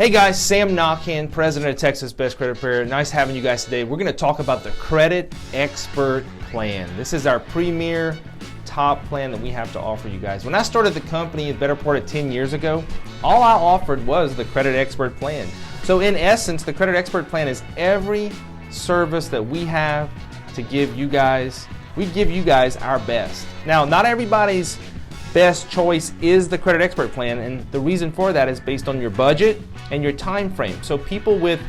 Hey guys, Sam Knockhand, President of Texas Best Credit Repair. Nice having you guys today. We're going to talk about the Credit Expert Plan. This is our premier top plan that we have to offer you guys. When I started the company, the better part of 10 years ago, all I offered was the Credit Expert Plan. So in essence, the Credit Expert Plan is every service that we have to give you guys. We give you guys our best. Now, not everybody's best choice is the Credit Expert Plan, and the reason for that is based on your budget and your time frame. So people with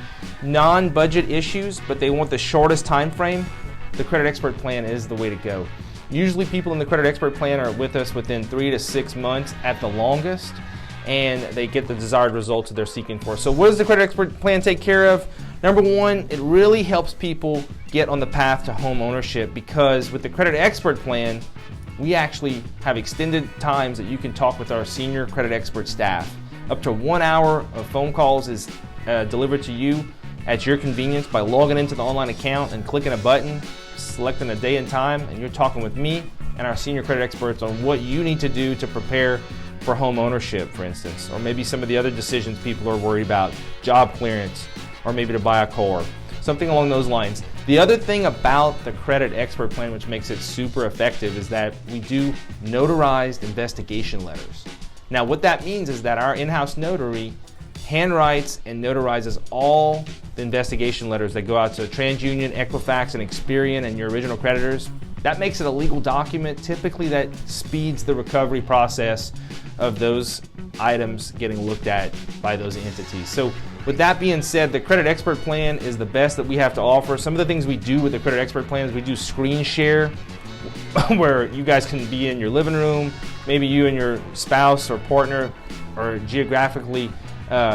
non-budget issues, but they want the shortest time frame, the Credit Expert Plan is the way to go. Usually people in the Credit Expert Plan are with us within 3 to 6 months at the longest, and they get the desired results that they're seeking for. So what does the Credit Expert Plan take care of? Number one, it really helps people get on the path to home ownership, because with the Credit Expert Plan, we actually have extended times that you can talk with our senior credit expert staff. Up to 1 hour of phone calls is delivered to you at your convenience by logging into the online account and clicking a button, selecting a day and time, and you're talking with me and our senior credit experts on what you need to do to prepare for home ownership, for instance, or maybe some of the other decisions people are worried about, job clearance, or maybe to buy a car, something along those lines. The other thing about the Credit Expert Plan, which makes it super effective, is that we do notarized investigation letters. Now, what that means is that our in-house notary handwrites and notarizes all the investigation letters that go out to TransUnion, Equifax, and Experian and your original creditors. That makes it a legal document. Typically, that speeds the recovery process of those items getting looked at by those entities. So with that being said, the Credit Expert Plan is the best that we have to offer. Some of the things we do with the Credit Expert Plan is we do screen share, where you guys can be in your living room, maybe you and your spouse or partner are geographically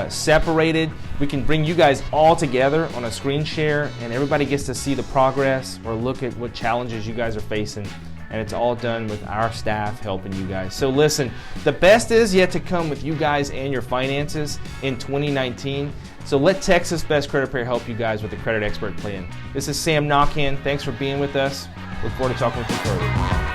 separated. We can bring you guys all together on a screen share, and everybody gets to see the progress or look at what challenges you guys are facing. And it's all done with our staff helping you guys. So listen, the best is yet to come with you guys and your finances in 2019. So let Texas Best Credit Repair help you guys with the Credit Expert Plan. This is Sam Knockhand. Thanks for being with us. Look forward to talking with you further.